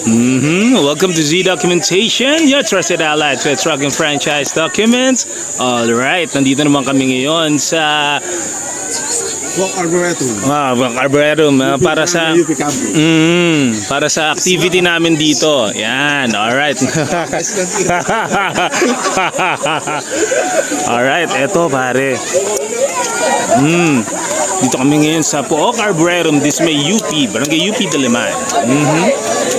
Welcome to Z Documentation, your trusted ally to truck and franchise documents. Alright, nandito naman kami ngayon sa Walk Arboretum. Walk Arboretum para sa UP Campus. para sa activity namin dito. Yan, alright. Alright, eto pare. Dito kami ngayon sa Walk Arboretum, this may UP, Barangay UP Diliman.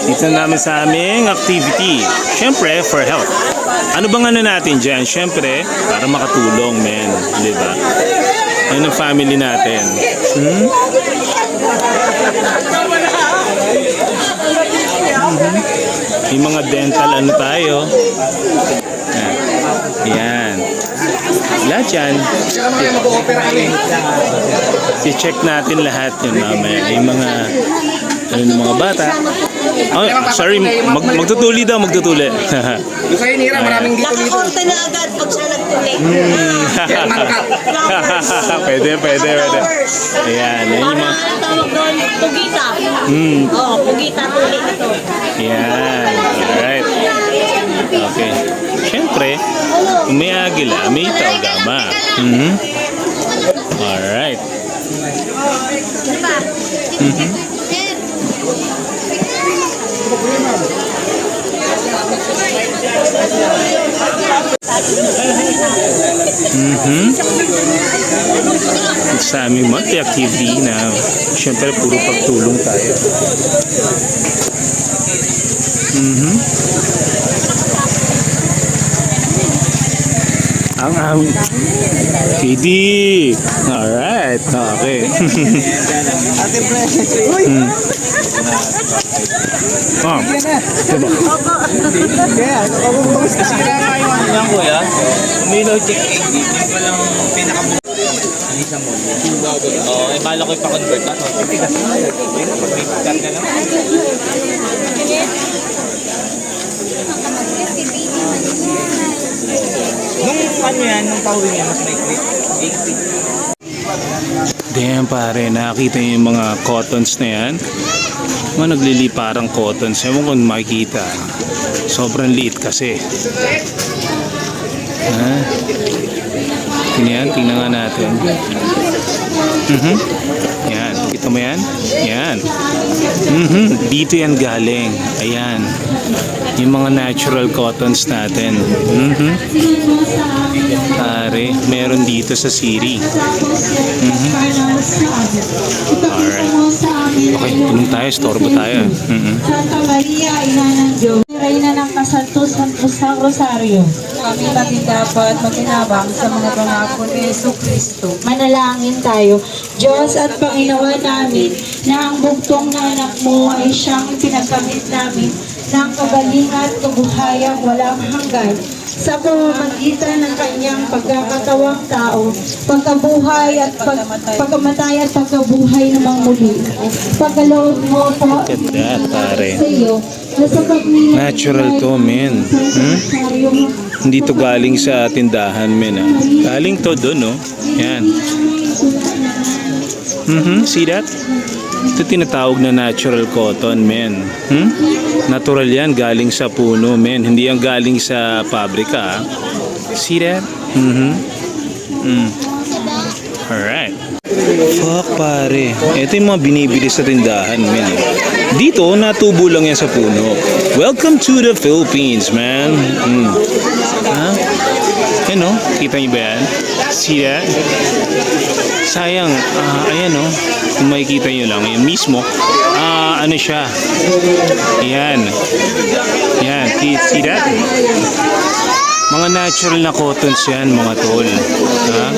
Dito namin sa aming activity. Siyempre, for health. Ano bang ano natin dyan? Siyempre, para makatulong, men. Diba? Ayun ang family natin. Yung mga dental ano tayo. Yan. Lahat yan. I-check natin lahat yun mamaya. Yung mga ano ng mga bata. Oh, sorry, magtutuli daw, magtutuli. Yung kayo nira, maraming dito. Nakakorte na agad pag siya nagtuli. Pwede. Ayan, yan yung mga... Ano tawag doon? Pugita. Oo, pugita tuli ito. Yan, alright. Okay. Siyempre, kung may agila, may taugama. Alright. Sa aming monthly activity na siyempre puro pagtulong tayo. Ang aming KD. Alright. Okay. Diba? Yan kuya, umilaw check in dito palang pinaka mo. Oo, kala ko ipa-convert na. Tigas na. Pag-record na lang. Nung ano yan, nung tawin yan, mas maikli. 80. Damn pare, nakakita niyo yung mga cottons na yan. Mga nagliliparang cottons. Ewan kung makikita. Sobrang liit kasi. Ha? Tingnan nga natin. Yan, kita mo yan? Yan. Dito yan galing. Ayan. Yung mga natural cottons natin. Pare, meron dito sa Siri. Alright. Okay, tulong tayo, storbo tayo. Santa Maria, Ina ng Diyos, Reyna ng Kasantos-Santos ng Rosario, kami natin dapat makinabang sa mga pangako ni Jesucristo. Manalangin tayo. Diyos at Panginoon namin, na ang bugtong na anak mo ay siyang pinagkamit namin ng kagalingan at kabuhayan walang hanggan sa pamamagitan ng kanyang pagkakatawang tao, pagkabuhay at pagkamatay at pagkabuhay namang muli. Pagkaloob mo po Pare. sa iyo, na sa pagnilang Natural to, men. Hindi to galing sa tindahan, men. Galing to doon, no? Yan. See that? Ito tinatawag na natural cotton, men. Natural yan, galing sa puno, men. Hindi yan galing sa pabrika. See that? Alright. Fuck pare. Ito yung mga binibili sa tindahan, men. Dito, natubo lang yan sa puno. Welcome to the Philippines, man. Ha? Yan, no? Kita niyo ba yan? See that? Sayang, ayan, no? Kung makikita nyo lang, yan mismo, ano siya? Yan. Yan, see that? Mga natural na cottons yan, mga tol. Ha?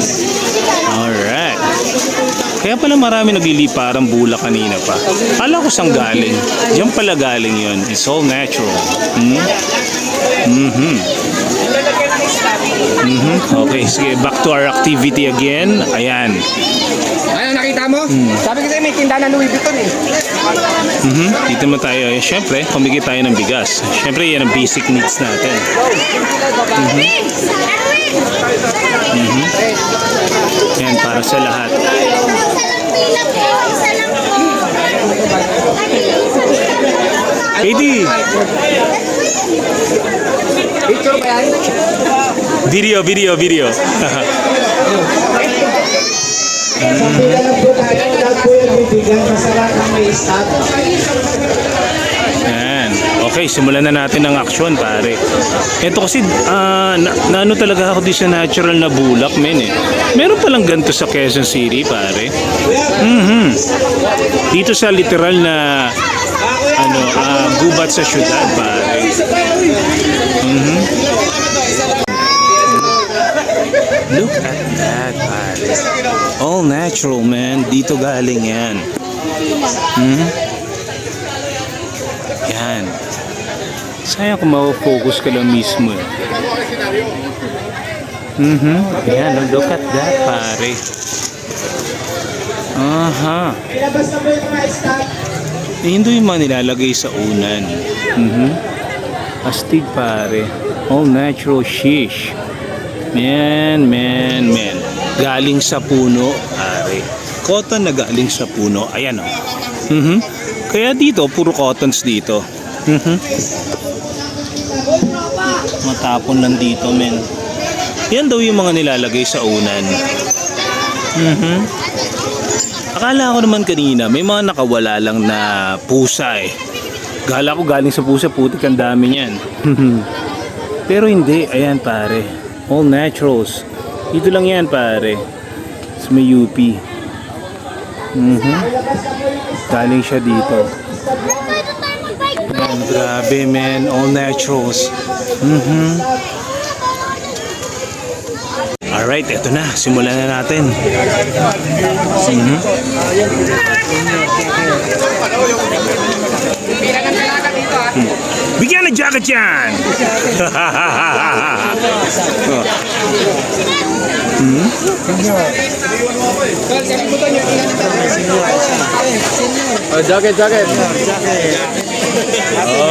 Alright. Kaya pala marami nagliliparang bula kanina pa. Kala ko saan galing. Diyan pala galing yun. It's all natural. Okay, sige. Back to our activity again. Ayan. Ano nakita mo? Sabi ko sa'yo may tindahan na Louis Vuitton eh. Dito mo tayo. Siyempre, pumigit tayo ng bigas. Siyempre, yan ang basic needs natin. Yan, para sa lahat. Isa lang po. Katie! Picture ba yan? Video. Yan. Okay, simulan na natin ang aksyon, pare. Ito kasi, naano talaga ako di sa natural na bulak, men eh. Meron palang ganito sa Quezon City, pare. Dito sa literal na, gubat sa syudad, pare. Look at that, pare. All natural, man. Dito galing yan. Yan. Sayang kung mafocus ka lang mismo eh. Yan, look at that, pare. Hindi yung mga nilalagay sa unan. Astig, pare. All natural shish. Man. Galing sa puno, pare. Cotton na galing sa puno. Ayan o. Kaya dito, puro cottons dito. Matapon lang dito, men. Yan daw yung mga nilalagay sa unan. Akala ko naman kanina, may mga nakawala lang na pusa eh. Gala ko galing sa pusa, putik ang dami niyan. Pero hindi, ayan pare. All naturals. Dito lang yan pare. Sa may UP. Galing siya dito. Man, grabe man. All naturals. Alright, eto na. Simulan na natin. Bigyan ng jacket yan! Jacket.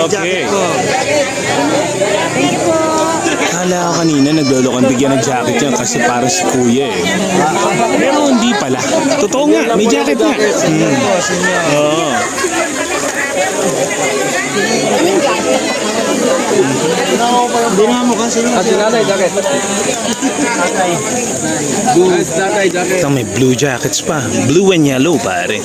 Okay. Kala ko kanina naglolokan bigyan ng jacket yan kasi para si kuya eh. Pero hindi pala. Totoo nga, may jacket nga. Oo. Hindi na mo kasi. Nanay, jacket. Jacket. Ito may blue jackets pa. Blue and yellow pare.